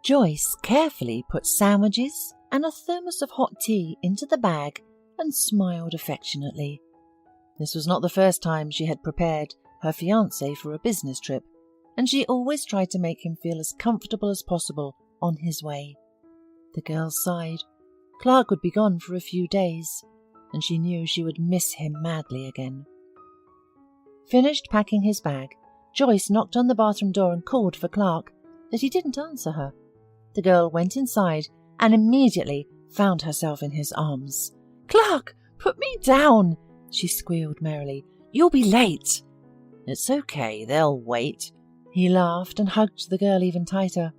Joyce carefully put sandwiches and a thermos of hot tea into the bag and smiled affectionately. This was not the first time she had prepared her fiancé for a business trip, and she always tried to make him feel as comfortable as possible on his way. The girl sighed. Clark would be gone for a few days, and she knew she would miss him madly again. Finished packing his bag, Joyce knocked on the bathroom door and called for Clark, but he didn't answer her. The girl went inside and immediately found herself in his arms. "Clark, put me down!" she squealed merrily. "You'll be late." "It's okay, they'll wait." He laughed and hugged the girl even tighter.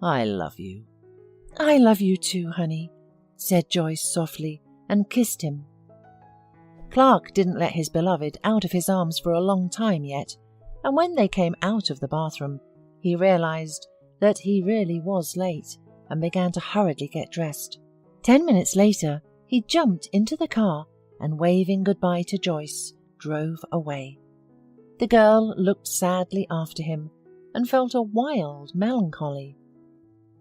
"I love you." "I love you too, honey," said Joyce softly, and kissed him. Clark didn't let his beloved out of his arms for a long time yet, and when they came out of the bathroom, he realized that he really was late and began to hurriedly get dressed. 10 minutes later, he jumped into the car and, waving goodbye to Joyce, drove away. The girl looked sadly after him and felt a wild melancholy.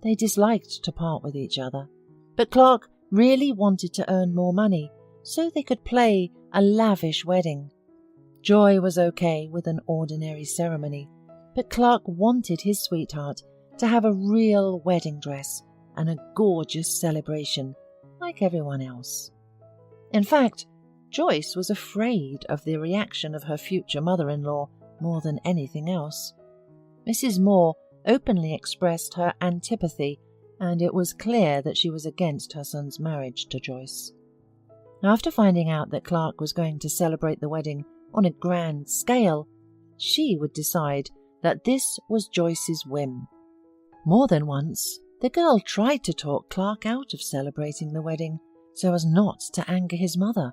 They disliked to part with each other, but Clark really wanted to earn more money so they could play a lavish wedding. Joy was okay with an ordinary ceremony, but Clark wanted his sweetheart to have a real wedding dress and a gorgeous celebration like everyone else. In fact, Joyce was afraid of the reaction of her future mother-in-law more than anything else. Mrs. Moore openly expressed her antipathy, and it was clear that she was against her son's marriage to Joyce. After finding out that Clark was going to celebrate the wedding on a grand scale, she would decide that this was Joyce's whim. More than once, the girl tried to talk Clark out of celebrating the wedding so as not to anger his mother,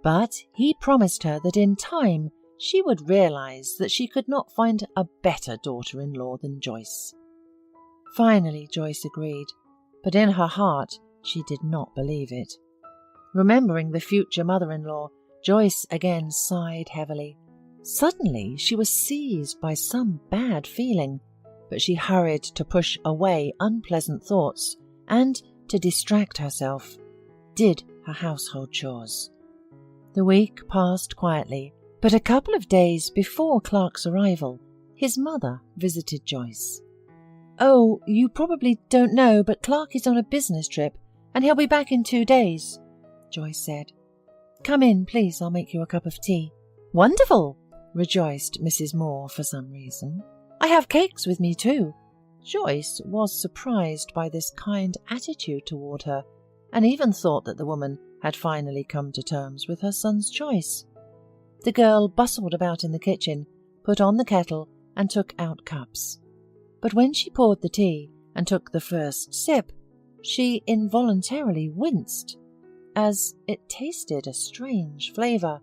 but he promised her that in time she would realize that she could not find a better daughter-in-law than Joyce. Finally, Joyce agreed, but in her heart she did not believe it. Remembering the future mother-in-law, Joyce again sighed heavily. Suddenly she was seized by some bad feeling, but she hurried to push away unpleasant thoughts and, to distract herself, did her household chores. The week passed quietly, but a couple of days before Clark's arrival, his mother visited Joyce. "Oh, you probably don't know, but Clark is on a business trip, and he'll be back in 2 days," Joyce said. "Come in, please, I'll make you a cup of tea." "Wonderful!" rejoiced Mrs. Moore for some reason. "I have cakes with me too." Joyce was surprised by this kind attitude toward her, and even thought that the woman had finally come to terms with her son's choice. The girl bustled about in the kitchen, put on the kettle, and took out cups. But when she poured the tea and took the first sip, she involuntarily winced, as it tasted a strange flavour.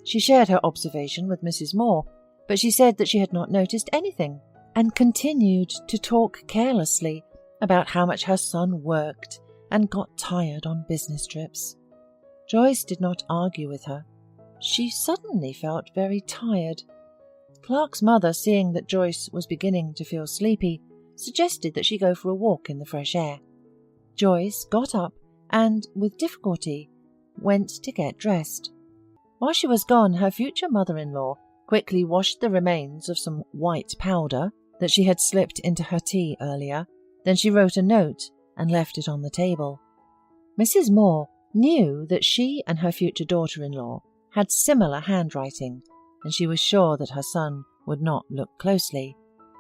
She shared her observation with Mrs. Moore, but she said that she had not noticed anything, and continued to talk carelessly about how much her son worked and got tired on business trips. Joyce did not argue with her. She suddenly felt very tired. Clark's mother, seeing that Joyce was beginning to feel sleepy, suggested that she go for a walk in the fresh air. Joyce got up and, with difficulty, went to get dressed. While she was gone, her future mother-in-law quickly washed the remains of some white powder that she had slipped into her tea earlier. Then she wrote a note and left it on the table. Mrs. Moore knew that she and her future daughter-in-law had similar handwriting, and she was sure that her son would not look closely.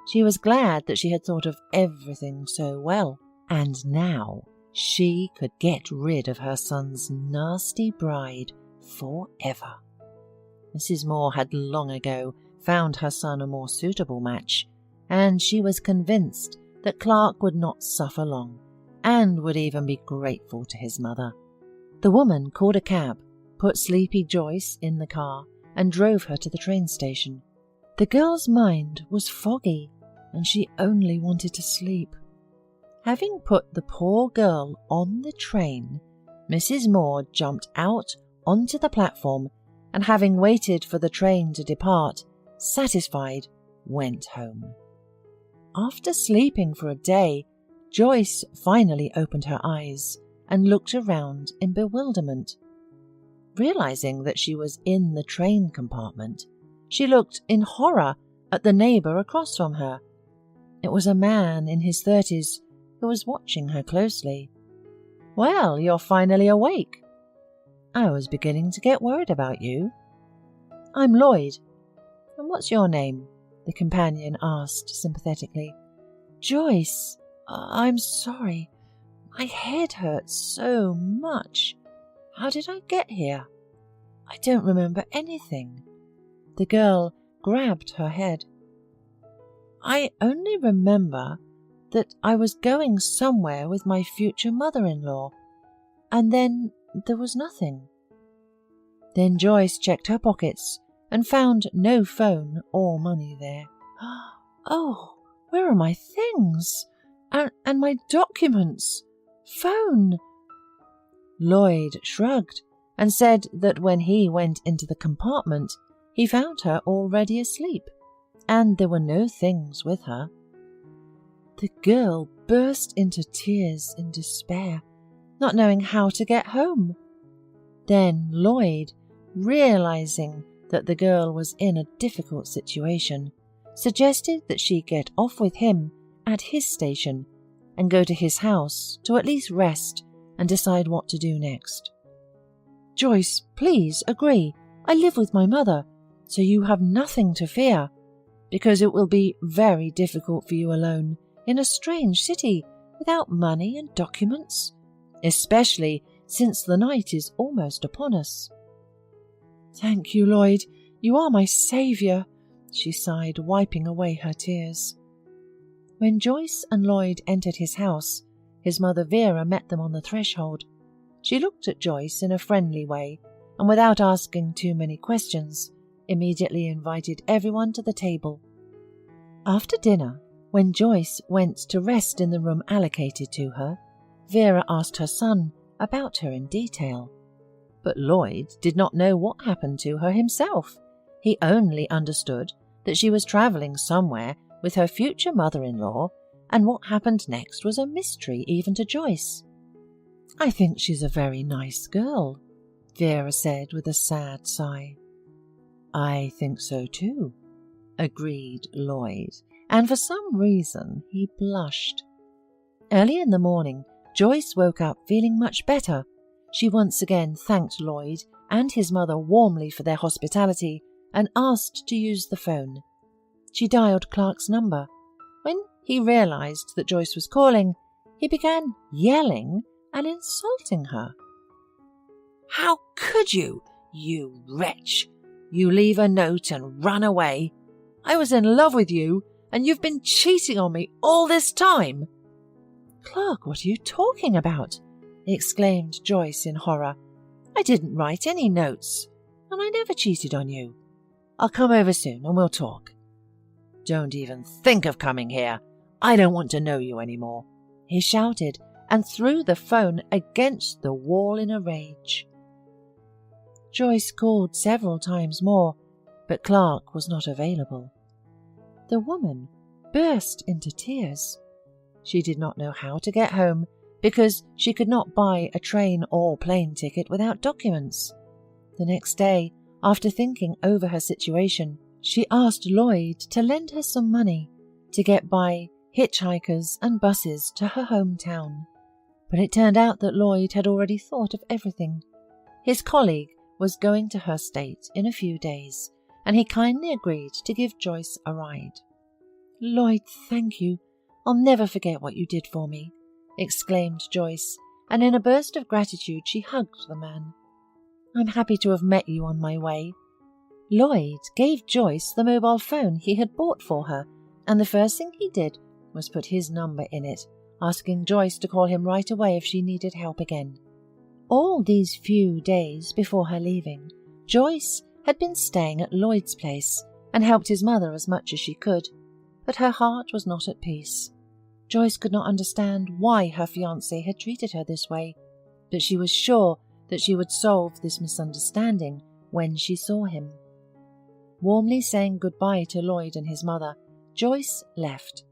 She was glad that she had thought of everything so well, and now she could get rid of her son's nasty bride forever. Mrs. Moore had long ago found her son a more suitable match, and she was convinced that Clark would not suffer long, and would even be grateful to his mother. The woman called a cab, put sleepy Joyce in the car, and drove her to the train station. The girl's mind was foggy, and she only wanted to sleep. Having put the poor girl on the train, Mrs. Moore jumped out onto the platform, and having waited for the train to depart, satisfied, went home. After sleeping for a day, Joyce finally opened her eyes and looked around in bewilderment. Realizing that she was in the train compartment, she looked in horror at the neighbour across from her. It was a man in his 30s who was watching her closely. "Well, you're finally awake. I was beginning to get worried about you." "I'm Lloyd." "And what's your name?" the companion asked sympathetically. "Joyce. I'm sorry. My head hurts so much. How did I get here? I don't remember anything." The girl grabbed her head. "I only remember that I was going somewhere with my future mother-in-law, and then there was nothing." Then Joyce checked her pockets and found no phone or money there. "Oh, where are my things? And my documents? Phone?" Lloyd shrugged and said that when he went into the compartment, he found her already asleep, and there were no things with her. The girl burst into tears in despair, not knowing how to get home. Then Lloyd, realizing that the girl was in a difficult situation, suggested that she get off with him at his station and go to his house to at least rest and decide what to do next. "Joyce, please agree. I live with my mother, so you have nothing to fear, because it will be very difficult for you alone in a strange city without money and documents, especially since the night is almost upon us." "Thank you, Lloyd. You are my saviour," she sighed, wiping away her tears. When Joyce and Lloyd entered his house, his mother Vera met them on the threshold. She looked at Joyce in a friendly way, and without asking too many questions, immediately invited everyone to the table. After dinner, when Joyce went to rest in the room allocated to her, Vera asked her son about her in detail. But Lloyd did not know what happened to her himself. He only understood that she was travelling somewhere with her future mother-in-law, and what happened next was a mystery even to Joyce. "I think she's a very nice girl," Vera said with a sad sigh. "I think so too," agreed Lloyd, and for some reason he blushed. Early in the morning, Joyce woke up feeling much better. She once again thanked Lloyd and his mother warmly for their hospitality and asked to use the phone. She dialed Clark's number. When he realized that Joyce was calling, he began yelling and insulting her. "How could you, you wretch? You leave a note and run away. I was in love with you, and you've been cheating on me all this time." "Clark, what are you talking about?" exclaimed Joyce in horror. "I didn't write any notes, and I never cheated on you. I'll come over soon and we'll talk." "Don't even think of coming here. I don't want to know you anymore," he shouted and threw the phone against the wall in a rage. Joyce called several times more, but Clark was not available. The woman burst into tears. She did not know how to get home because she could not buy a train or plane ticket without documents. The next day, after thinking over her situation, she asked Lloyd to lend her some money to get by hitchhikers and buses to her hometown. But it turned out that Lloyd had already thought of everything. His colleague was going to her state in a few days, and he kindly agreed to give Joyce a ride. "Lloyd, thank you. I'll never forget what you did for me," exclaimed Joyce, and in a burst of gratitude she hugged the man. "I'm happy to have met you on my way." Lloyd gave Joyce the mobile phone he had bought for her, and the first thing he did was put his number in it, asking Joyce to call him right away if she needed help again. All these few days before her leaving, Joyce had been staying at Lloyd's place and helped his mother as much as she could, but her heart was not at peace. Joyce could not understand why her fiancé had treated her this way, but she was sure that she would solve this misunderstanding when she saw him. Warmly saying goodbye to Lloyd and his mother, Joyce left,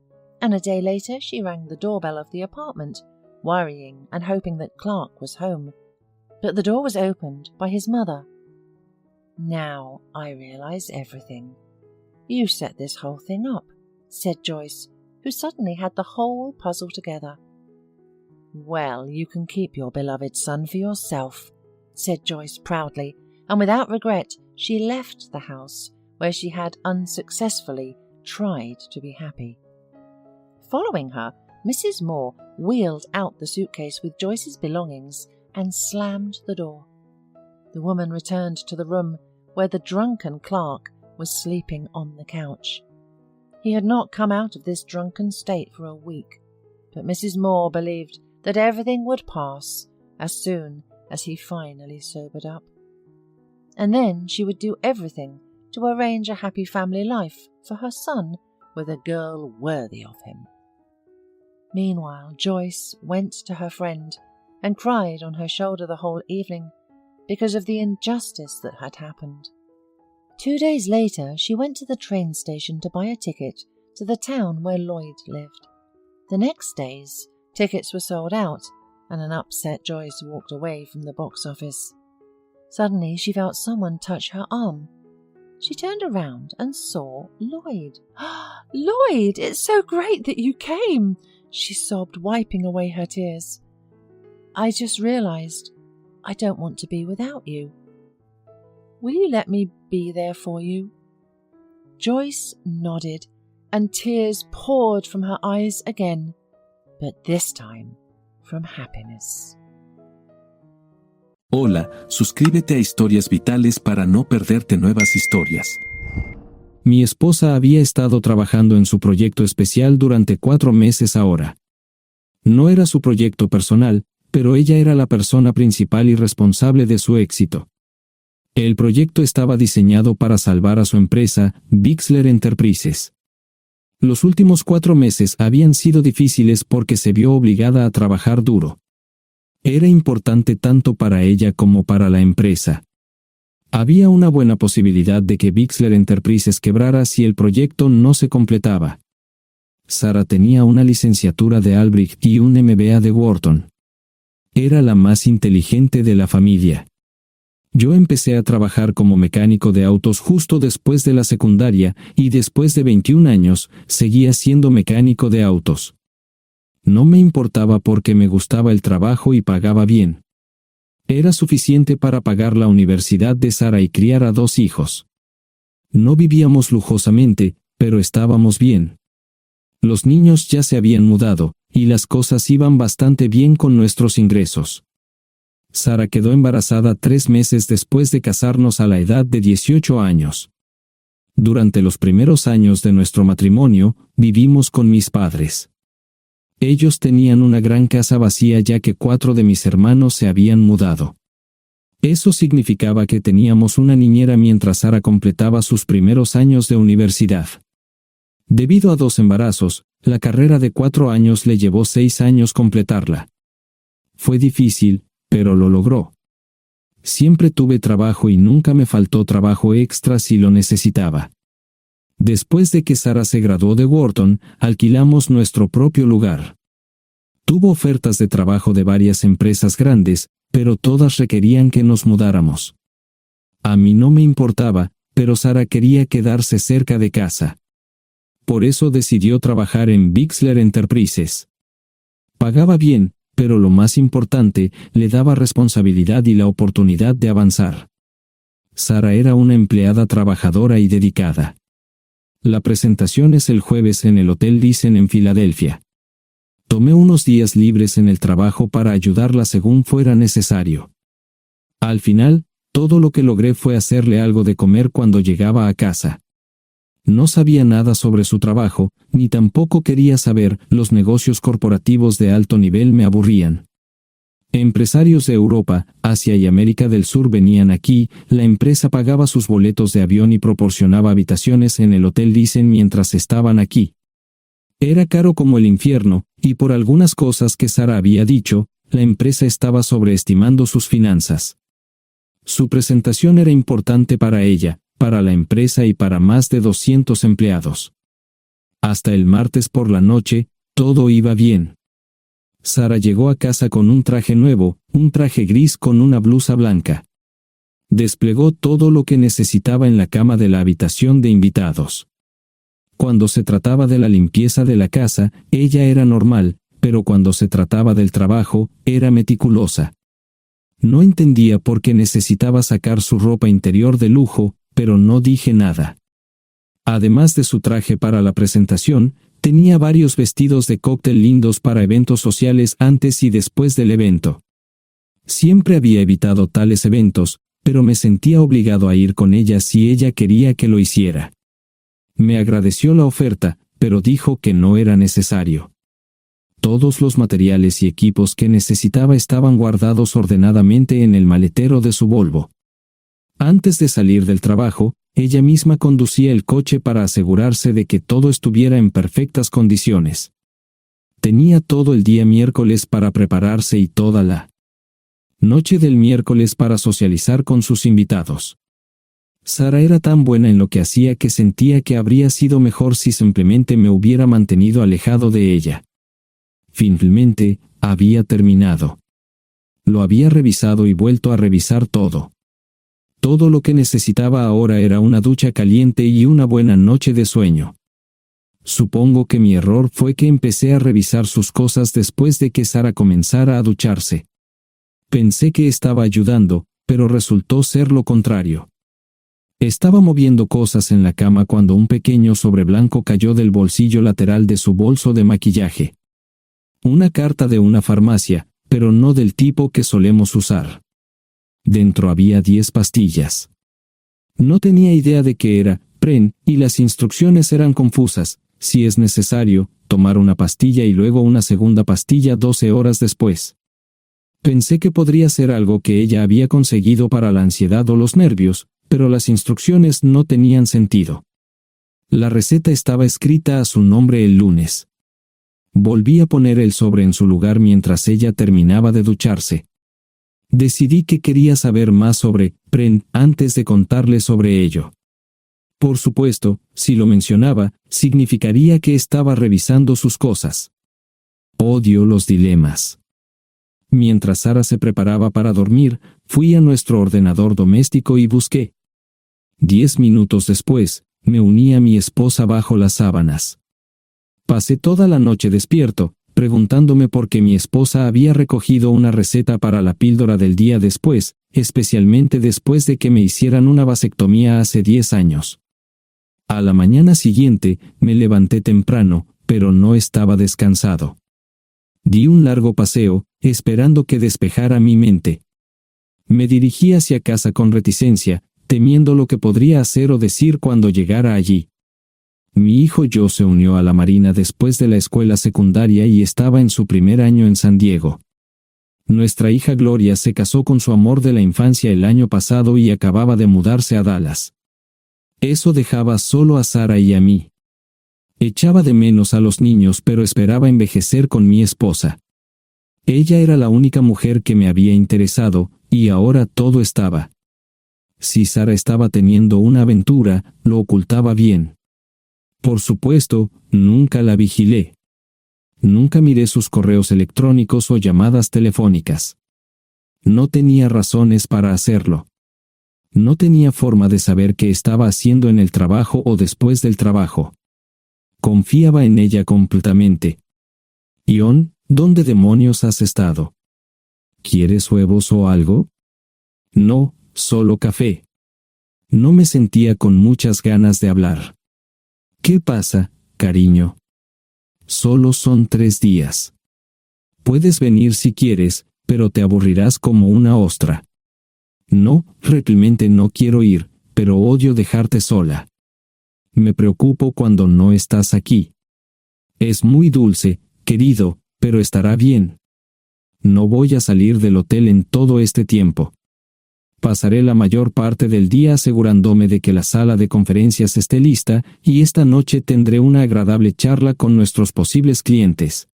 and a day later she rang the doorbell of the apartment, worrying and hoping that Clark was home. But the door was opened by his mother. "Now I realize everything. You set this whole thing up," said Joyce, who suddenly had the whole puzzle together. "Well, you can keep your beloved son for yourself," said Joyce proudly, and without regret she left the house where she had unsuccessfully tried to be happy. Following her, Mrs. Moore wheeled out the suitcase with Joyce's belongings and slammed the door. The woman returned to the room where the drunken Clark was sleeping on the couch. He had not come out of this drunken state for a week, but Mrs. Moore believed that everything would pass as soon as he finally sobered up. And then she would do everything to arrange a happy family life for her son with a girl worthy of him. Meanwhile, Joyce went to her friend and cried on her shoulder the whole evening because of the injustice that had happened. 2 days later, she went to the train station to buy a ticket to the town where Lloyd lived. The next days, tickets were sold out, and an upset Joyce walked away from the box office. Suddenly, she felt someone touch her arm. She turned around and saw Lloyd. "Lloyd, it's so great that you came," she sobbed, wiping away her tears. "I just realized I don't want to be without you. Will you let me be there for you?" Joyce nodded, and tears poured from her eyes again, but this time from happiness. Hola, suscríbete a Historias Vitales para no perderte nuevas historias. Mi esposa había estado trabajando en su proyecto especial durante 4 meses ahora. No era su proyecto personal, pero ella era la persona principal y responsable de su éxito. El proyecto estaba diseñado para salvar a su empresa, Bixler Enterprises. Los últimos 4 meses habían sido difíciles porque se vio obligada a trabajar duro. Era importante tanto para ella como para la empresa. Había una buena posibilidad de que Bixler Enterprises quebrara si el proyecto no se completaba. Sarah tenía una licenciatura de Albrecht y un MBA de Wharton. Era la más inteligente de la familia. Yo empecé a trabajar como mecánico de autos justo después de la secundaria y después de 21 años seguía siendo mecánico de autos. No me importaba porque me gustaba el trabajo y pagaba bien. Era suficiente para pagar la universidad de Sarah y criar a 2 hijos. No vivíamos lujosamente, pero estábamos bien. Los niños ya se habían mudado, y las cosas iban bastante bien con nuestros ingresos. Sarah quedó embarazada 3 meses después de casarnos a la edad de 18 años. Durante los primeros años de nuestro matrimonio, vivimos con mis padres. Ellos tenían una gran casa vacía ya que 4 de mis hermanos se habían mudado. Eso significaba que teníamos una niñera mientras Sarah completaba sus primeros años de universidad. Debido a 2 embarazos, la carrera de 4 años le llevó 6 años completarla. Fue difícil, pero lo logró. Siempre tuve trabajo y nunca me faltó trabajo extra si lo necesitaba. Después de que Sarah se graduó de Wharton, alquilamos nuestro propio lugar. Tuvo ofertas de trabajo de varias empresas grandes, pero todas requerían que nos mudáramos. A mí no me importaba, pero Sarah quería quedarse cerca de casa. Por eso decidió trabajar en Bixler Enterprises. Pagaba bien, pero lo más importante, le daba responsabilidad y la oportunidad de avanzar. Sarah era una empleada trabajadora y dedicada. La presentación es el jueves en el Hotel Thyssen en Filadelfia. Tomé unos días libres en el trabajo para ayudarla según fuera necesario. Al final, todo lo que logré fue hacerle algo de comer cuando llegaba a casa. No sabía nada sobre su trabajo, ni tampoco quería saber. Los negocios corporativos de alto nivel me aburrían. Empresarios de Europa, Asia y América del Sur venían aquí, la empresa pagaba sus boletos de avión y proporcionaba habitaciones en el Hotel Thyssen mientras estaban aquí. Era caro como el infierno, y por algunas cosas que Sarah había dicho, la empresa estaba sobreestimando sus finanzas. Su presentación era importante para ella, para la empresa y para más de 200 empleados. Hasta el martes por la noche, todo iba bien. Sara llegó a casa con un traje nuevo, un traje gris con una blusa blanca. Desplegó todo lo que necesitaba en la cama de la habitación de invitados. Cuando se trataba de la limpieza de la casa, ella era normal, pero cuando se trataba del trabajo, era meticulosa. No entendía por qué necesitaba sacar su ropa interior de lujo, pero no dije nada. Además de su traje para la presentación, tenía varios vestidos de cóctel lindos para eventos sociales antes y después del evento. Siempre había evitado tales eventos, pero me sentía obligado a ir con ella si ella quería que lo hiciera. Me agradeció la oferta, pero dijo que no era necesario. Todos los materiales y equipos que necesitaba estaban guardados ordenadamente en el maletero de su Volvo. Antes de salir del trabajo, ella misma conducía el coche para asegurarse de que todo estuviera en perfectas condiciones. Tenía todo el día miércoles para prepararse y toda la noche del miércoles para socializar con sus invitados. Sara era tan buena en lo que hacía que sentía que habría sido mejor si simplemente me hubiera mantenido alejado de ella. Finalmente, había terminado. Lo había revisado y vuelto a revisar todo. Todo lo que necesitaba ahora era una ducha caliente y una buena noche de sueño. Supongo que mi error fue que empecé a revisar sus cosas después de que Sara comenzara a ducharse. Pensé que estaba ayudando, pero resultó ser lo contrario. Estaba moviendo cosas en la cama cuando un pequeño sobre blanco cayó del bolsillo lateral de su bolso de maquillaje. Una carta de una farmacia, pero no del tipo que solemos usar. Dentro había 10 pastillas. No tenía idea de qué era, Pren, y las instrucciones eran confusas. Si es necesario, tomar una pastilla y luego una segunda pastilla 12 horas después. Pensé que podría ser algo que ella había conseguido para la ansiedad o los nervios, pero las instrucciones no tenían sentido. La receta estaba escrita a su nombre el lunes. Volví a poner el sobre en su lugar mientras ella terminaba de ducharse. Decidí que quería saber más sobre Pren antes de contarle sobre ello. Por supuesto, si lo mencionaba, significaría que estaba revisando sus cosas. Odio los dilemas. Mientras Sara se preparaba para dormir, fui a nuestro ordenador doméstico y busqué. 10 minutos después, me uní a mi esposa bajo las sábanas. Pasé toda la noche despierto, preguntándome por qué mi esposa había recogido una receta para la píldora del día después, especialmente después de que me hicieran una vasectomía hace 10 años. A la mañana siguiente, me levanté temprano, pero no estaba descansado. Di un largo paseo, esperando que despejara mi mente. Me dirigí hacia casa con reticencia, temiendo lo que podría hacer o decir cuando llegara allí. Mi hijo Joe se unió a la Marina después de la escuela secundaria y estaba en su primer año en San Diego. Nuestra hija Gloria se casó con su amor de la infancia el año pasado y acababa de mudarse a Dallas. Eso dejaba solo a Sara y a mí. Echaba de menos a los niños, pero esperaba envejecer con mi esposa. Ella era la única mujer que me había interesado, y ahora todo estaba. Si Sara estaba teniendo una aventura, lo ocultaba bien. Por supuesto, nunca la vigilé. Nunca miré sus correos electrónicos o llamadas telefónicas. No tenía razones para hacerlo. No tenía forma de saber qué estaba haciendo en el trabajo o después del trabajo. Confiaba en ella completamente. Ion, ¿dónde demonios has estado? ¿Quieres huevos o algo? No, solo café. No me sentía con muchas ganas de hablar. ¿Qué pasa, cariño? Solo son 3 días. Puedes venir si quieres, pero te aburrirás como una ostra. No, realmente no quiero ir, pero odio dejarte sola. Me preocupo cuando no estás aquí. Es muy dulce, querido, pero estará bien. No voy a salir del hotel en todo este tiempo. Pasaré la mayor parte del día asegurándome de que la sala de conferencias esté lista, y esta noche tendré una agradable charla con nuestros posibles clientes.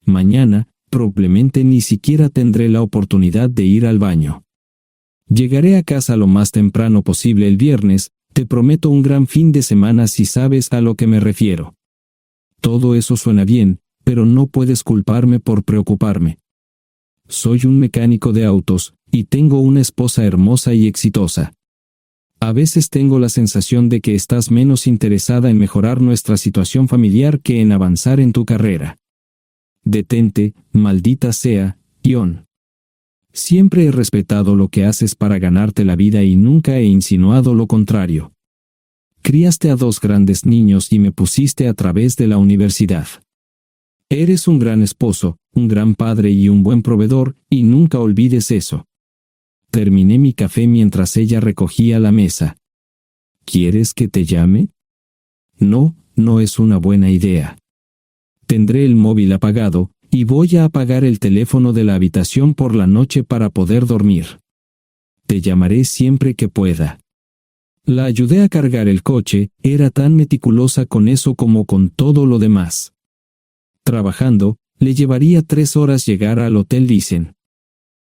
Mañana, probablemente ni siquiera tendré la oportunidad de ir al baño. Llegaré a casa lo más temprano posible el viernes, te prometo un gran fin de semana si sabes a lo que me refiero. Todo eso suena bien, pero no puedes culparme por preocuparme. Soy un mecánico de autos, y tengo una esposa hermosa y exitosa. A veces tengo la sensación de que estás menos interesada en mejorar nuestra situación familiar que en avanzar en tu carrera. Detente, maldita sea, Ion. Siempre he respetado lo que haces para ganarte la vida y nunca he insinuado lo contrario. Criaste a 2 grandes niños y me pusiste a través de la universidad. Eres un gran esposo, un gran padre y un buen proveedor, y nunca olvides eso. Terminé mi café mientras ella recogía la mesa. ¿Quieres que te llame? No, no es una buena idea. Tendré el móvil apagado, y voy a apagar el teléfono de la habitación por la noche para poder dormir. Te llamaré siempre que pueda. La ayudé a cargar el coche, era tan meticulosa con eso como con todo lo demás. Trabajando, le llevaría 3 horas llegar al Hotel Thyssen.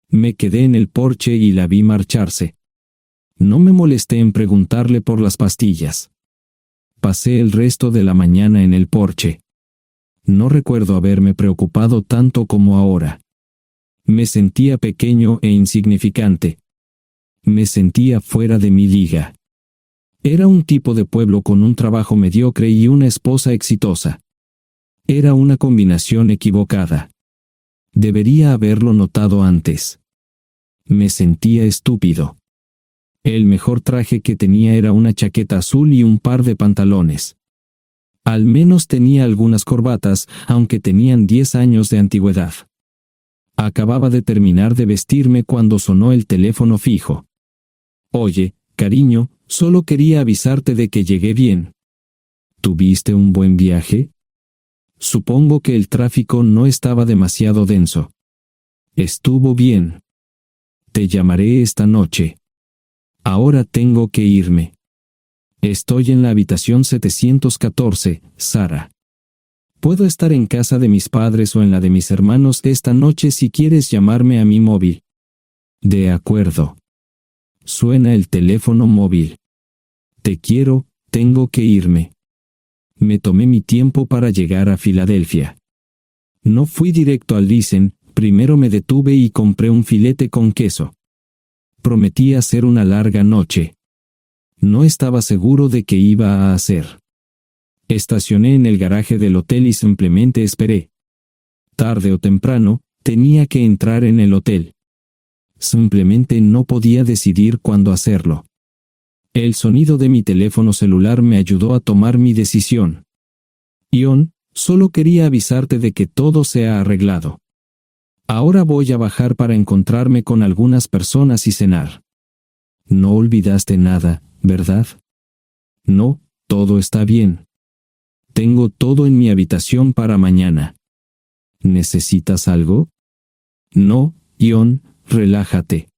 Me quedé en el porche y la vi marcharse. No me molesté en preguntarle por las pastillas. Pasé el resto de la mañana en el porche. No recuerdo haberme preocupado tanto como ahora. Me sentía pequeño e insignificante. Me sentía fuera de mi liga. Era un tipo de pueblo con un trabajo mediocre y una esposa exitosa. Era una combinación equivocada. Debería haberlo notado antes. Me sentía estúpido. El mejor traje que tenía era una chaqueta azul y un par de pantalones. Al menos tenía algunas corbatas, aunque tenían 10 años de antigüedad. Acababa de terminar de vestirme cuando sonó el teléfono fijo. Oye, cariño, solo quería avisarte de que llegué bien. ¿Tuviste un buen viaje? Supongo que el tráfico no estaba demasiado denso. Estuvo bien. Te llamaré esta noche. Ahora tengo que irme. Estoy en la habitación 714, Sara. Puedo estar en casa de mis padres o en la de mis hermanos esta noche si quieres llamarme a mi móvil. De acuerdo. Suena el teléfono móvil. Te quiero, tengo que irme. Me tomé mi tiempo para llegar a Filadelfia. No fui directo al Thyssen, primero me detuve y compré un filete con queso. Prometí hacer una larga noche. No estaba seguro de qué iba a hacer. Estacioné en el garaje del hotel y simplemente esperé. Tarde o temprano, tenía que entrar en el hotel. Simplemente no podía decidir cuándo hacerlo. El sonido de mi teléfono celular me ayudó a tomar mi decisión. Ion, solo quería avisarte de que todo se ha arreglado. Ahora voy a bajar para encontrarme con algunas personas y cenar. No olvidaste nada, ¿verdad? No, todo está bien. Tengo todo en mi habitación para mañana. ¿Necesitas algo? No, Ion, relájate.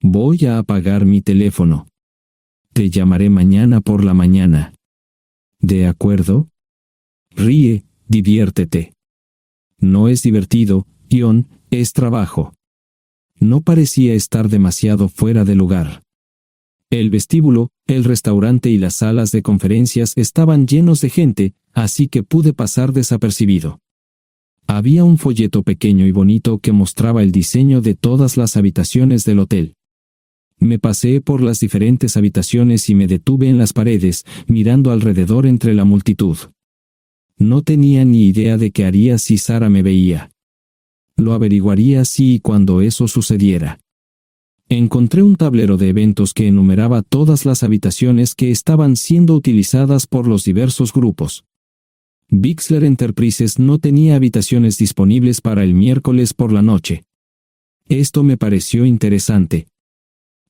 Voy a apagar mi teléfono. Te llamaré mañana por la mañana. ¿De acuerdo? Ríe, diviértete. No es divertido, Ion, es trabajo. No parecía estar demasiado fuera de lugar. El vestíbulo, el restaurante y las salas de conferencias estaban llenos de gente, así que pude pasar desapercibido. Había un folleto pequeño y bonito que mostraba el diseño de todas las habitaciones del hotel. Me paseé por las diferentes habitaciones y me detuve en las paredes, mirando alrededor entre la multitud. No tenía ni idea de qué haría si Sara me veía. Lo averiguaría si y cuando eso sucediera. Encontré un tablero de eventos que enumeraba todas las habitaciones que estaban siendo utilizadas por los diversos grupos. Bixler Enterprises no tenía habitaciones disponibles para el miércoles por la noche. Esto me pareció interesante.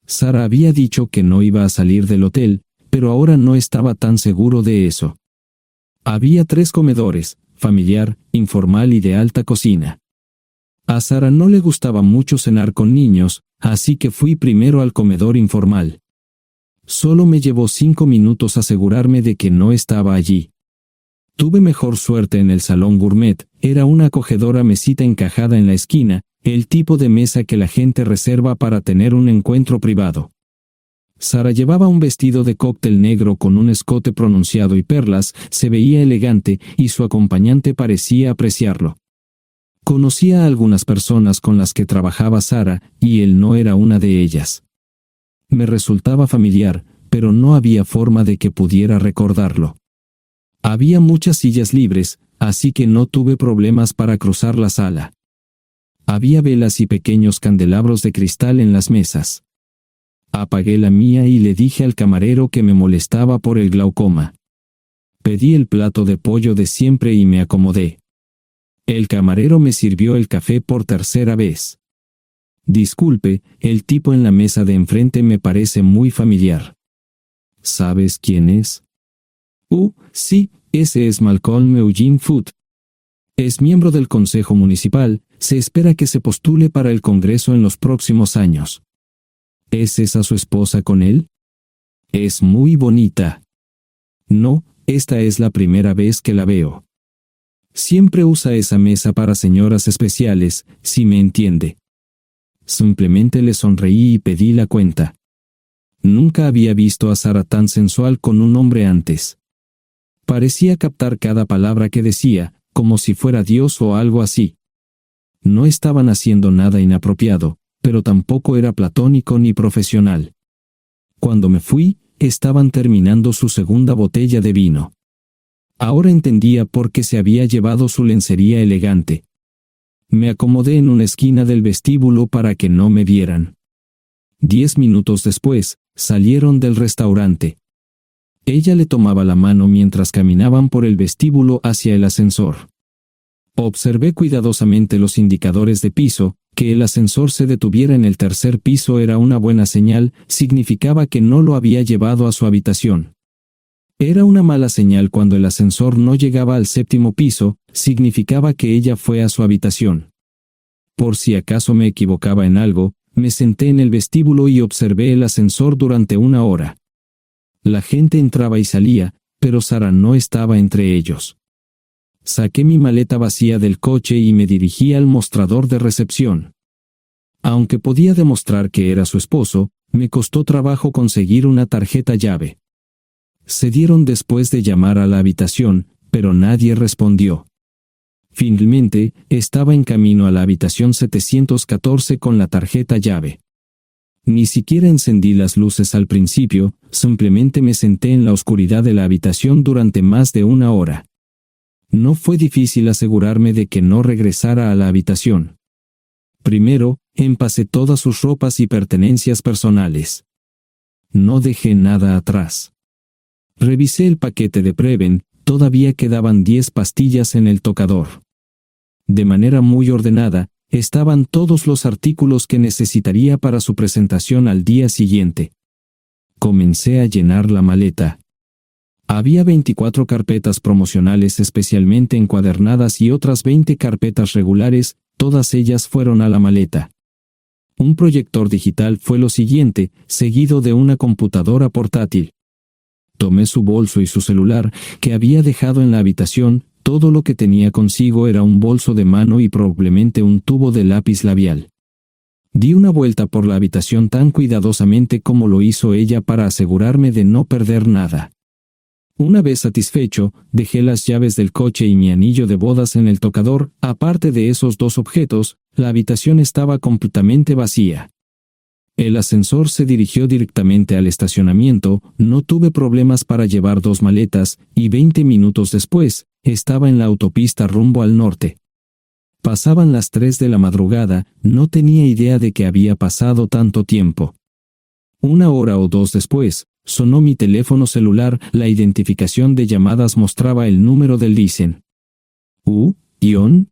Sara había dicho que no iba a salir del hotel, pero ahora no estaba tan seguro de eso. Había 3 comedores, familiar, informal y de alta cocina. A Sara no le gustaba mucho cenar con niños, así que fui primero al comedor informal. Solo me llevó 5 minutos asegurarme de que no estaba allí. Tuve mejor suerte en el salón gourmet, era una acogedora mesita encajada en la esquina, el tipo de mesa que la gente reserva para tener un encuentro privado. Sara llevaba un vestido de cóctel negro con un escote pronunciado y perlas, se veía elegante y su acompañante parecía apreciarlo. Conocía a algunas personas con las que trabajaba Sara y él no era una de ellas. Me resultaba familiar, pero no había forma de que pudiera recordarlo. Había muchas sillas libres, así que no tuve problemas para cruzar la sala. Había velas y pequeños candelabros de cristal en las mesas. Apagué la mía y le dije al camarero que me molestaba por el glaucoma. Pedí el plato de pollo de siempre y me acomodé. El camarero me sirvió el café por tercera vez. Disculpe, el tipo en la mesa de enfrente me parece muy familiar. ¿Sabes quién es? Sí, ese es Malcolm Eugene Foote. Es miembro del Consejo Municipal, se espera que se postule para el Congreso en los próximos años. ¿Es esa su esposa con él? Es muy bonita. No, esta es la primera vez que la veo. Siempre usa esa mesa para señoras especiales, si me entiende. Simplemente le sonreí y pedí la cuenta. Nunca había visto a Sara tan sensual con un hombre antes. Parecía captar cada palabra que decía, como si fuera Dios o algo así. No estaban haciendo nada inapropiado, pero tampoco era platónico ni profesional. Cuando me fui, estaban terminando su segunda botella de vino. Ahora entendía por qué se había llevado su lencería elegante. Me acomodé en una esquina del vestíbulo para que no me vieran. 10 minutos después, salieron del restaurante. Ella le tomaba la mano mientras caminaban por el vestíbulo hacia el ascensor. Observé cuidadosamente los indicadores de piso. Que el ascensor se detuviera en el tercer piso era una buena señal, significaba que no lo había llevado a su habitación. Era una mala señal cuando el ascensor no llegaba al séptimo piso, significaba que ella fue a su habitación. Por si acaso me equivocaba en algo, me senté en el vestíbulo y observé el ascensor durante 1 hora. La gente entraba y salía, pero Sara no estaba entre ellos. Saqué mi maleta vacía del coche y me dirigí al mostrador de recepción. Aunque podía demostrar que era su esposo, me costó trabajo conseguir una tarjeta llave. Se dieron después de llamar a la habitación, pero nadie respondió. Finalmente, estaba en camino a la habitación 714 con la tarjeta llave. Ni siquiera encendí las luces al principio, simplemente me senté en la oscuridad de la habitación durante más de 1 hora. No fue difícil asegurarme de que no regresara a la habitación. Primero, empacé todas sus ropas y pertenencias personales. No dejé nada atrás. Revisé el paquete de Preven, todavía quedaban 10 pastillas en el tocador. De manera muy ordenada, estaban todos los artículos que necesitaría para su presentación al día siguiente. Comencé a llenar la maleta. Había 24 carpetas promocionales especialmente encuadernadas y otras 20 carpetas regulares, todas ellas fueron a la maleta. Un proyector digital fue lo siguiente, seguido de una computadora portátil. Tomé su bolso y su celular, que había dejado en la habitación. Todo lo que tenía consigo era un bolso de mano y probablemente un tubo de lápiz labial. Di una vuelta por la habitación tan cuidadosamente como lo hizo ella para asegurarme de no perder nada. Una vez satisfecho, dejé las llaves del coche y mi anillo de bodas en el tocador. Aparte de esos 2 objetos, la habitación estaba completamente vacía. El ascensor se dirigió directamente al estacionamiento, no tuve problemas para llevar 2 maletas, y 20 minutos después, estaba en la autopista rumbo al norte. Pasaban las 3 de la madrugada, no tenía idea de que había pasado tanto tiempo. 1 hora o 2 después, sonó mi teléfono celular, la identificación de llamadas mostraba el número del Listen. ¿Ion?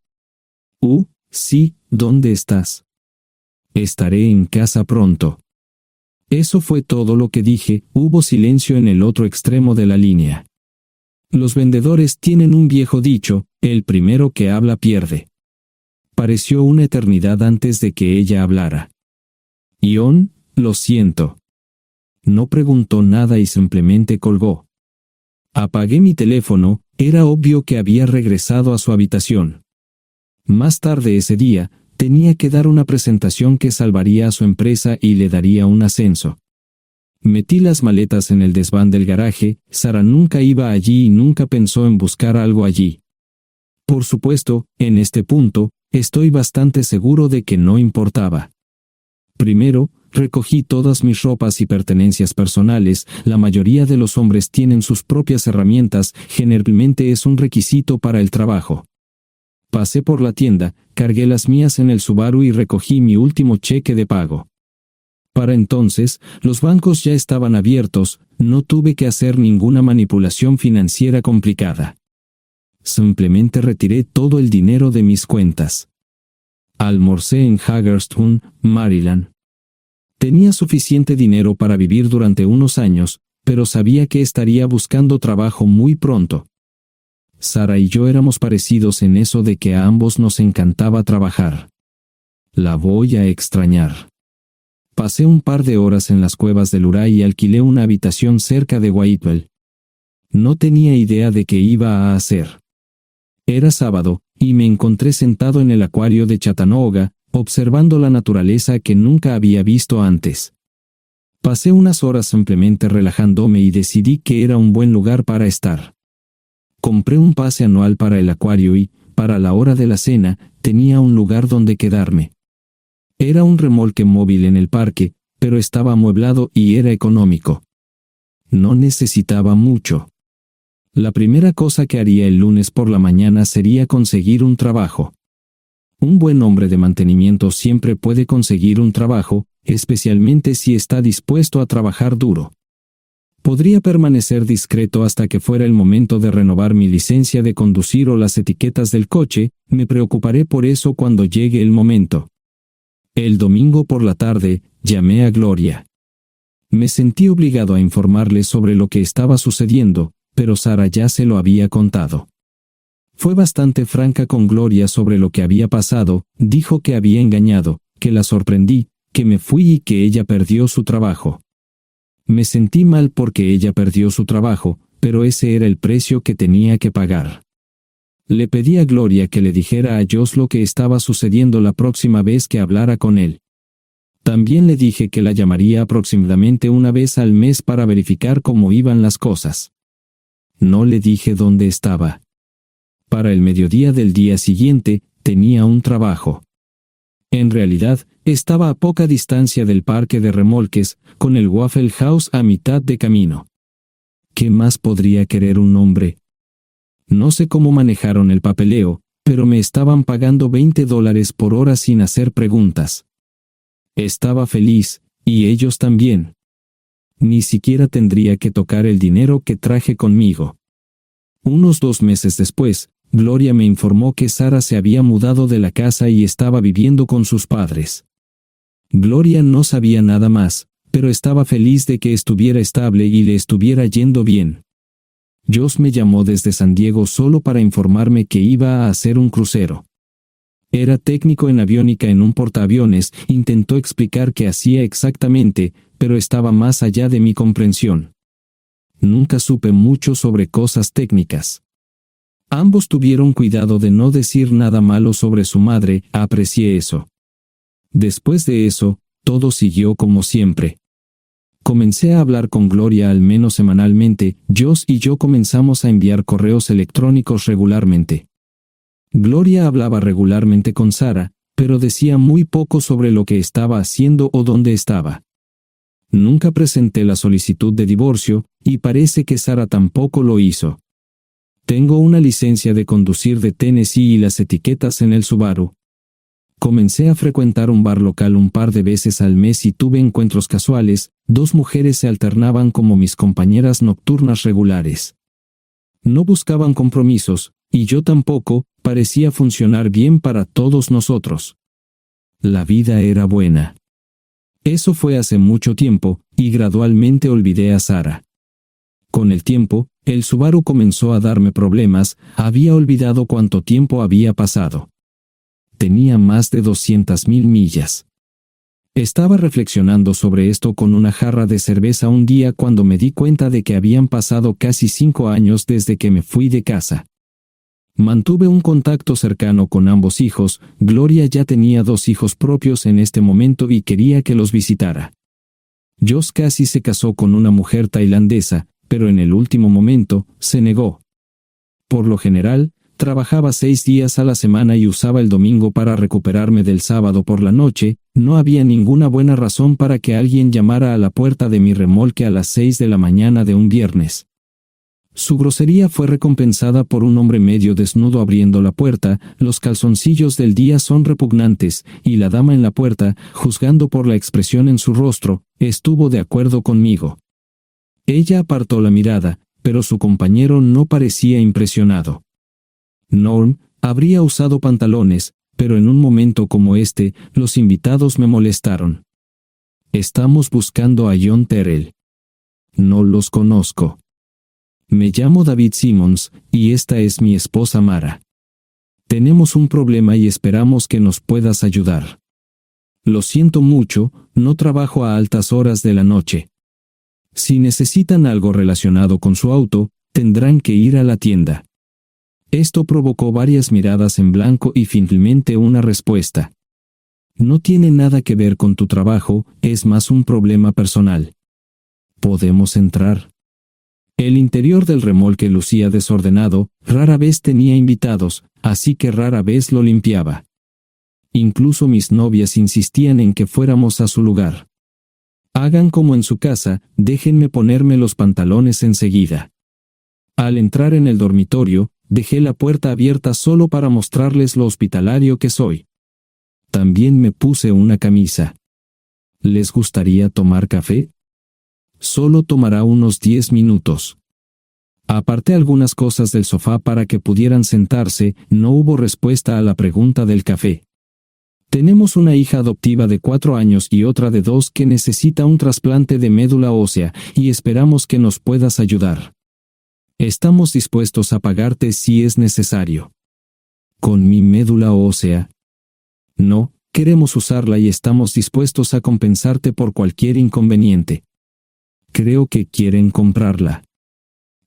Sí, ¿dónde estás? Estaré en casa pronto. Eso fue todo lo que dije. Hubo silencio en el otro extremo de la línea. Los vendedores tienen un viejo dicho, el primero que habla pierde. Pareció una eternidad antes de que ella hablara. Ion, lo siento. No preguntó nada y simplemente colgó. Apagué mi teléfono, era obvio que había regresado a su habitación. Más tarde ese día, tenía que dar una presentación que salvaría a su empresa y le daría un ascenso. Metí las maletas en el desván del garaje. Sara nunca iba allí y nunca pensó en buscar algo allí. Por supuesto, en este punto, estoy bastante seguro de que no importaba. Primero, recogí todas mis ropas y pertenencias personales. La mayoría de los hombres tienen sus propias herramientas, generalmente es un requisito para el trabajo. Pasé por la tienda, cargué las mías en el Subaru y recogí mi último cheque de pago. Para entonces, los bancos ya estaban abiertos, no tuve que hacer ninguna manipulación financiera complicada. Simplemente retiré todo el dinero de mis cuentas. Almorcé en Hagerstown, Maryland. Tenía suficiente dinero para vivir durante unos años, pero sabía que estaría buscando trabajo muy pronto. Sara y yo éramos parecidos en eso de que a ambos nos encantaba trabajar. La voy a extrañar. Pasé un par de horas en las cuevas del Uray y alquilé una habitación cerca de Whitewell. No tenía idea de qué iba a hacer. Era sábado, y me encontré sentado en el acuario de Chattanooga, observando la naturaleza que nunca había visto antes. Pasé unas horas simplemente relajándome y decidí que era un buen lugar para estar. Compré un pase anual para el acuario y, para la hora de la cena, tenía un lugar donde quedarme. Era un remolque móvil en el parque, pero estaba amueblado y era económico. No necesitaba mucho. La primera cosa que haría el lunes por la mañana sería conseguir un trabajo. Un buen hombre de mantenimiento siempre puede conseguir un trabajo, especialmente si está dispuesto a trabajar duro. Podría permanecer discreto hasta que fuera el momento de renovar mi licencia de conducir o las etiquetas del coche. Me preocuparé por eso cuando llegue el momento. El domingo por la tarde, llamé a Gloria. Me sentí obligado a informarle sobre lo que estaba sucediendo, pero Sara ya se lo había contado. Fue bastante franca con Gloria sobre lo que había pasado. Dijo que había engañado, que la sorprendí, que me fui y que ella perdió su trabajo. Me sentí mal porque ella perdió su trabajo, pero ese era el precio que tenía que pagar. Le pedí a Gloria que le dijera a Josh lo que estaba sucediendo la próxima vez que hablara con él. También le dije que la llamaría aproximadamente una vez al mes para verificar cómo iban las cosas. No le dije dónde estaba. Para el mediodía del día siguiente, tenía un trabajo. En realidad, estaba a poca distancia del parque de remolques, con el Waffle House a mitad de camino. ¿Qué más podría querer un hombre? No sé cómo manejaron el papeleo, pero me estaban pagando $20 por hora sin hacer preguntas. Estaba feliz, y ellos también. Ni siquiera tendría que tocar el dinero que traje conmigo. Unos 2 meses después, Gloria me informó que Sara se había mudado de la casa y estaba viviendo con sus padres. Gloria no sabía nada más, pero estaba feliz de que estuviera estable y le estuviera yendo bien. Josh me llamó desde San Diego solo para informarme que iba a hacer un crucero. Era técnico en aviónica en un portaaviones. Intentó explicar qué hacía exactamente, pero estaba más allá de mi comprensión. Nunca supe mucho sobre cosas técnicas. Ambos tuvieron cuidado de no decir nada malo sobre su madre. Aprecié eso. Después de eso, todo siguió como siempre. Comencé a hablar con Gloria al menos semanalmente. Josh y yo comenzamos a enviar correos electrónicos regularmente. Gloria hablaba regularmente con Sara, pero decía muy poco sobre lo que estaba haciendo o dónde estaba. Nunca presenté la solicitud de divorcio, y parece que Sara tampoco lo hizo. Tengo una licencia de conducir de Tennessee y las etiquetas en el Subaru. Comencé a frecuentar un bar local un par de veces al mes y tuve encuentros casuales. 2 mujeres se alternaban como mis compañeras nocturnas regulares. No buscaban compromisos, y yo tampoco. Parecía funcionar bien para todos nosotros. La vida era buena. Eso fue hace mucho tiempo, y gradualmente olvidé a Sara. Con el tiempo, el Subaru comenzó a darme problemas. Había olvidado cuánto tiempo había pasado. Tenía más de 200,000 millas. Estaba reflexionando sobre esto con una jarra de cerveza un día cuando me di cuenta de que habían pasado casi 5 años desde que me fui de casa. Mantuve un contacto cercano con ambos hijos. Gloria ya tenía 2 hijos propios en este momento y quería que los visitara. Josh casi se casó con una mujer tailandesa, pero en el último momento, se negó. Por lo general, trabajaba 6 días a la semana y usaba el domingo para recuperarme del sábado por la noche. No había ninguna buena razón para que alguien llamara a la puerta de mi remolque a las 6 de la mañana de un viernes. Su grosería fue recompensada por un hombre medio desnudo abriendo la puerta. Los calzoncillos del día son repugnantes, y la dama en la puerta, juzgando por la expresión en su rostro, estuvo de acuerdo conmigo. Ella apartó la mirada, pero su compañero no parecía impresionado. Norm habría usado pantalones, pero en un momento como este, los invitados me molestaron. Estamos buscando a John Terrell. No los conozco. Me llamo David Simmons, y esta es mi esposa Mara. Tenemos un problema y esperamos que nos puedas ayudar. Lo siento mucho, no trabajo a altas horas de la noche. Si necesitan algo relacionado con su auto, tendrán que ir a la tienda. Esto provocó varias miradas en blanco y finalmente una respuesta. No tiene nada que ver con tu trabajo, es más un problema personal. ¿Podemos entrar? El interior del remolque lucía desordenado, rara vez tenía invitados, así que rara vez lo limpiaba. Incluso mis novias insistían en que fuéramos a su lugar. Hagan como en su casa, déjenme ponerme los pantalones enseguida. Al entrar en el dormitorio, dejé la puerta abierta solo para mostrarles lo hospitalario que soy. También me puse una camisa. ¿Les gustaría tomar café? Solo tomará unos 10 minutos. Aparté algunas cosas del sofá para que pudieran sentarse. No hubo respuesta a la pregunta del café. Tenemos una hija adoptiva de 4 años y otra de 2 que necesita un trasplante de médula ósea, y esperamos que nos puedas ayudar. Estamos dispuestos a pagarte si es necesario. ¿Con mi médula ósea? No, queremos usarla y estamos dispuestos a compensarte por cualquier inconveniente. Creo que quieren comprarla.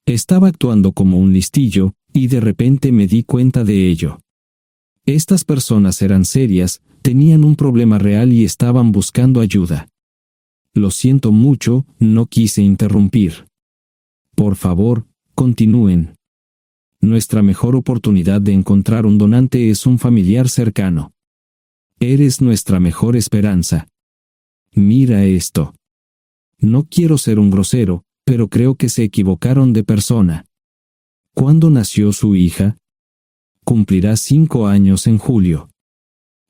Estaba actuando como un listillo, y de repente me di cuenta de ello. Estas personas eran serias, tenían un problema real y estaban buscando ayuda. Lo siento mucho, no quise interrumpir. Por favor, continúen. Nuestra mejor oportunidad de encontrar un donante es un familiar cercano. Eres nuestra mejor esperanza. Mira esto. No quiero ser un grosero, pero creo que se equivocaron de persona. ¿Cuándo nació su hija? Cumplirá 5 años en julio.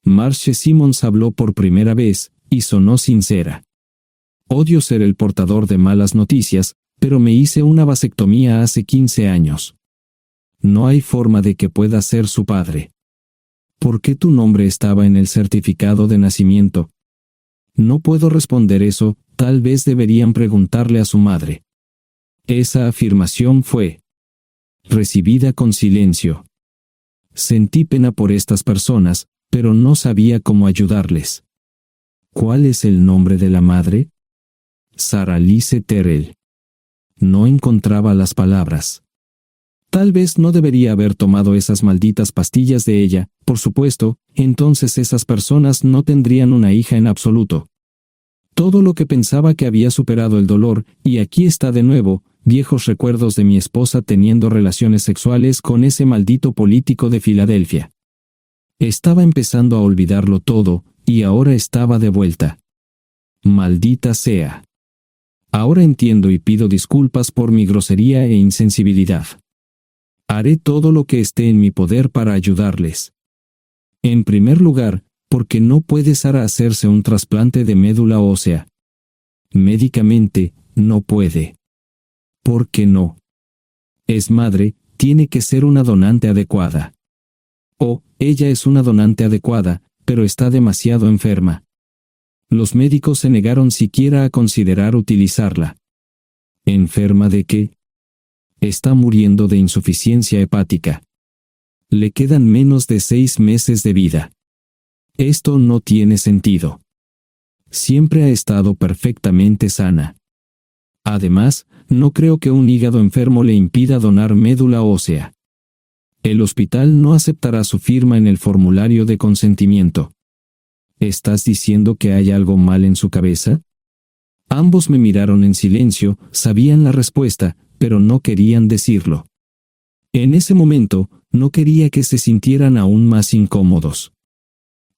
Marche Simmons habló por primera vez, y sonó sincera. Odio ser el portador de malas noticias, pero me hice una vasectomía hace 15 años. No hay forma de que pueda ser su padre. ¿Por qué tu nombre estaba en el certificado de nacimiento? No puedo responder eso, tal vez deberían preguntarle a su madre. Esa afirmación fue recibida con silencio. Sentí pena por estas personas, pero no sabía cómo ayudarles. ¿Cuál es el nombre de la madre? Sarah Lise Terrell. No encontraba las palabras. Tal vez no debería haber tomado esas malditas pastillas de ella, por supuesto, entonces esas personas no tendrían una hija en absoluto. Todo lo que pensaba que había superado el dolor, y aquí está de nuevo, viejos recuerdos de mi esposa teniendo relaciones sexuales con ese maldito político de Filadelfia. Estaba empezando a olvidarlo todo, y ahora estaba de vuelta. Maldita sea. Ahora entiendo y pido disculpas por mi grosería e insensibilidad. Haré todo lo que esté en mi poder para ayudarles. En primer lugar, porque no puede Sara hacerse un trasplante de médula ósea. Médicamente, no puede. ¿Por qué no? Es madre, tiene que ser una donante adecuada. Ella es una donante adecuada, pero está demasiado enferma. Los médicos se negaron siquiera a considerar utilizarla. ¿Enferma de qué? Está muriendo de insuficiencia hepática. Le quedan menos de 6 meses de vida. Esto no tiene sentido. Siempre ha estado perfectamente sana. Además, no creo que un hígado enfermo le impida donar médula ósea. El hospital no aceptará su firma en el formulario de consentimiento. ¿Estás diciendo que hay algo mal en su cabeza? Ambos me miraron en silencio, sabían la respuesta, pero no querían decirlo. En ese momento, no quería que se sintieran aún más incómodos.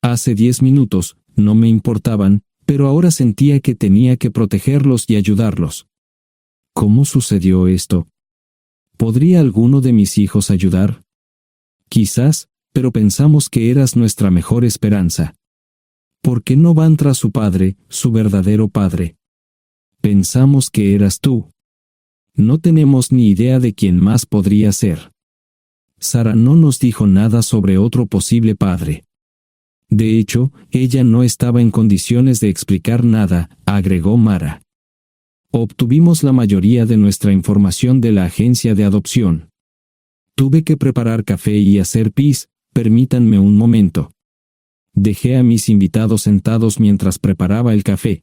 Hace 10 minutos, no me importaban, pero ahora sentía que tenía que protegerlos y ayudarlos. ¿Cómo sucedió esto? ¿Podría alguno de mis hijos ayudar? Quizás, pero pensamos que eras nuestra mejor esperanza. ¿Por qué no van tras su padre, su verdadero padre? Pensamos que eras tú. No tenemos ni idea de quién más podría ser. Sara no nos dijo nada sobre otro posible padre. De hecho, ella no estaba en condiciones de explicar nada, agregó Mara. Obtuvimos la mayoría de nuestra información de la agencia de adopción. Tuve que preparar café y hacer pis, permítanme un momento. Dejé a mis invitados sentados mientras preparaba el café.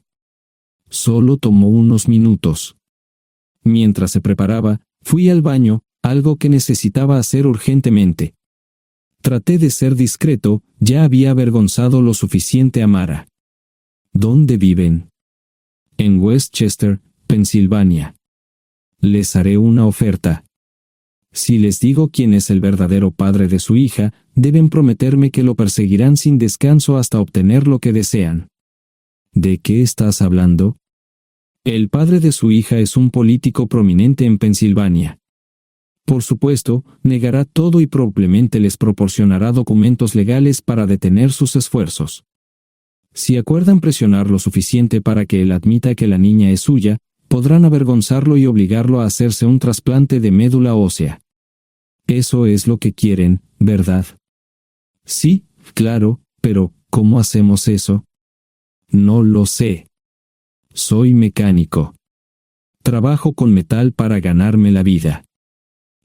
Solo tomó unos minutos. Mientras se preparaba, fui al baño, algo que necesitaba hacer urgentemente. Traté de ser discreto, ya había avergonzado lo suficiente a Mara. ¿Dónde viven? En Westchester, Pensilvania. Les haré una oferta. Si les digo quién es el verdadero padre de su hija, deben prometerme que lo perseguirán sin descanso hasta obtener lo que desean. ¿De qué estás hablando? El padre de su hija es un político prominente en Pensilvania. Por supuesto, negará todo y probablemente les proporcionará documentos legales para detener sus esfuerzos. Si acuerdan presionar lo suficiente para que él admita que la niña es suya, podrán avergonzarlo y obligarlo a hacerse un trasplante de médula ósea. Eso es lo que quieren, ¿verdad? Sí, claro, pero ¿cómo hacemos eso? No lo sé. Soy mecánico. Trabajo con metal para ganarme la vida.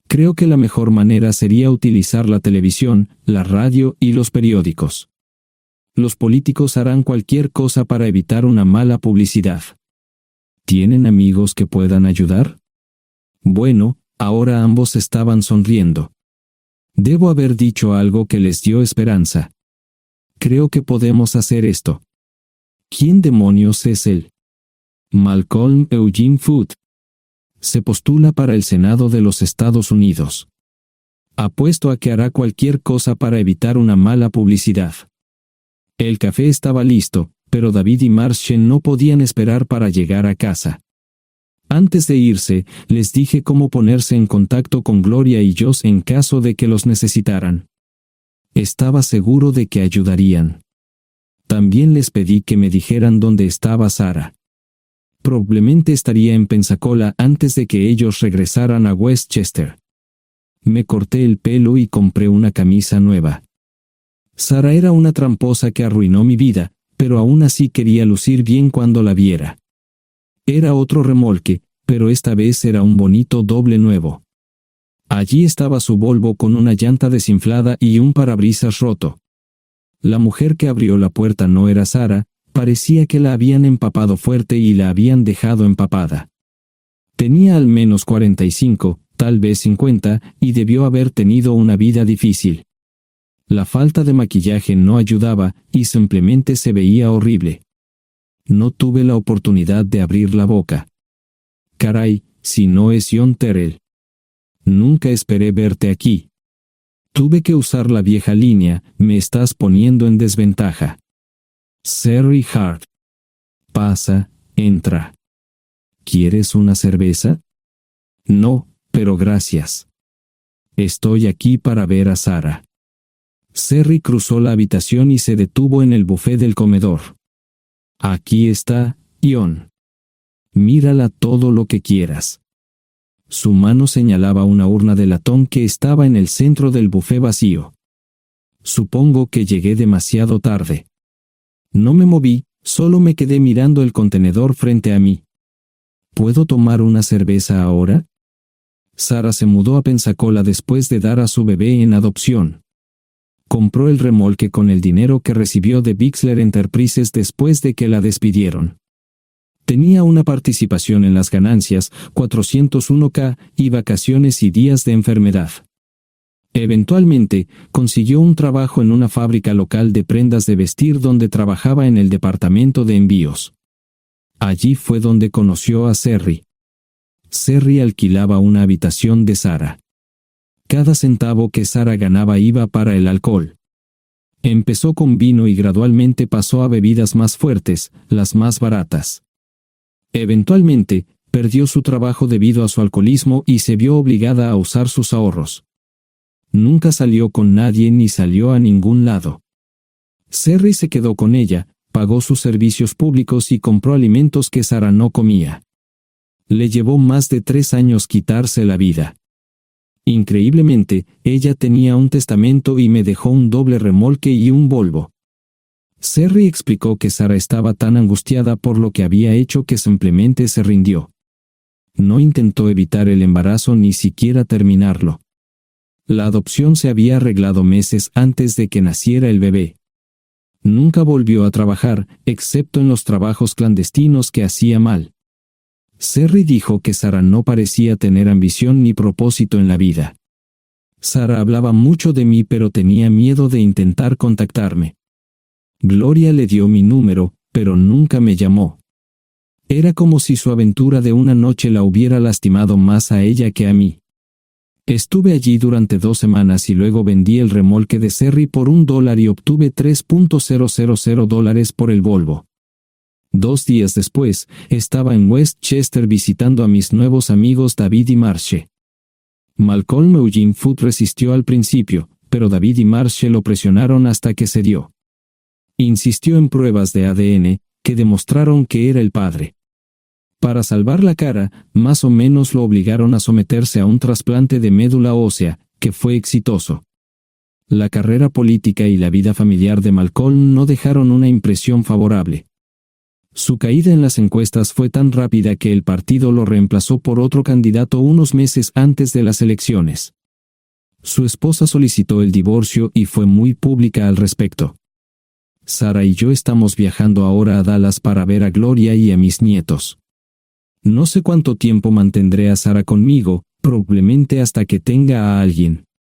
Creo que la mejor manera sería utilizar la televisión, la radio y los periódicos. Los políticos harán cualquier cosa para evitar una mala publicidad. ¿Tienen amigos que puedan ayudar? Bueno, ahora ambos estaban sonriendo. Debo haber dicho algo que les dio esperanza. Creo que podemos hacer esto. ¿Quién demonios es él? Malcolm Eugene Foote. Se postula para el Senado de los Estados Unidos. Apuesto a que hará cualquier cosa para evitar una mala publicidad. El café estaba listo, pero David y Marchen no podían esperar para llegar a casa. Antes de irse, les dije cómo ponerse en contacto con Gloria y Joss en caso de que los necesitaran. Estaba seguro de que ayudarían. También les pedí que me dijeran dónde estaba Sara. Probablemente estaría en Pensacola antes de que ellos regresaran a Westchester. Me corté el pelo y compré una camisa nueva. Sara era una tramposa que arruinó mi vida, pero aún así quería lucir bien cuando la viera. Era otro remolque, pero esta vez era un bonito doble nuevo. Allí estaba su Volvo con una llanta desinflada y un parabrisas roto. La mujer que abrió la puerta no era Sara, parecía que la habían empapado fuerte y la habían dejado empapada. Tenía al menos 45, tal vez 50, y debió haber tenido una vida difícil. La falta de maquillaje no ayudaba, y simplemente se veía horrible. No tuve la oportunidad de abrir la boca. Caray, si no es John Terrell. Nunca esperé verte aquí. Tuve que usar la vieja línea, me estás poniendo en desventaja. Sherry Hart. Pasa, entra. ¿Quieres una cerveza? No, pero gracias. Estoy aquí para ver a Sara. Sherry cruzó la habitación y se detuvo en el buffet del comedor. Aquí está, John. Mírala todo lo que quieras. Su mano señalaba una urna de latón que estaba en el centro del buffet vacío. Supongo que llegué demasiado tarde. No me moví, solo me quedé mirando el contenedor frente a mí. ¿Puedo tomar una cerveza ahora? Sara se mudó a Pensacola después de dar a su bebé en adopción. Compró el remolque con el dinero que recibió de Bixler Enterprises después de que la despidieron. Tenía una participación en las ganancias, 401k, y vacaciones y días de enfermedad. Eventualmente, consiguió un trabajo en una fábrica local de prendas de vestir donde trabajaba en el departamento de envíos. Allí fue donde conoció a Serry. Serry alquilaba una habitación de Sara. Cada centavo que Sara ganaba iba para el alcohol. Empezó con vino y gradualmente pasó a bebidas más fuertes, las más baratas. Eventualmente, perdió su trabajo debido a su alcoholismo y se vio obligada a usar sus ahorros. Nunca salió con nadie ni salió a ningún lado. Serry se quedó con ella, pagó sus servicios públicos y compró alimentos que Sara no comía. Le llevó más de 3 años quitarse la vida. Increíblemente, ella tenía un testamento y me dejó un doble remolque y un Volvo. Serry explicó que Sara estaba tan angustiada por lo que había hecho que simplemente se rindió. No intentó evitar el embarazo ni siquiera terminarlo. La adopción se había arreglado meses antes de que naciera el bebé. Nunca volvió a trabajar, excepto en los trabajos clandestinos que hacía mal. Serry dijo que Sara no parecía tener ambición ni propósito en la vida. Sara hablaba mucho de mí pero tenía miedo de intentar contactarme. Gloria le dio mi número, pero nunca me llamó. Era como si su aventura de una noche la hubiera lastimado más a ella que a mí. Estuve allí durante 2 semanas y luego vendí el remolque de Serry por $1 y obtuve $3,000 por el Volvo. 2 días después, estaba en Westchester visitando a mis nuevos amigos David y Marche. Malcolm Eugene Foote resistió al principio, pero David y Marche lo presionaron hasta que cedió. Insistió en pruebas de ADN, que demostraron que era el padre. Para salvar la cara, más o menos lo obligaron a someterse a un trasplante de médula ósea, que fue exitoso. La carrera política y la vida familiar de Malcolm no dejaron una impresión favorable. Su caída en las encuestas fue tan rápida que el partido lo reemplazó por otro candidato unos meses antes de las elecciones. Su esposa solicitó el divorcio y fue muy pública al respecto. Sara y yo estamos viajando ahora a Dallas para ver a Gloria y a mis nietos. No sé cuánto tiempo mantendré a Sara conmigo, probablemente hasta que tenga a alguien.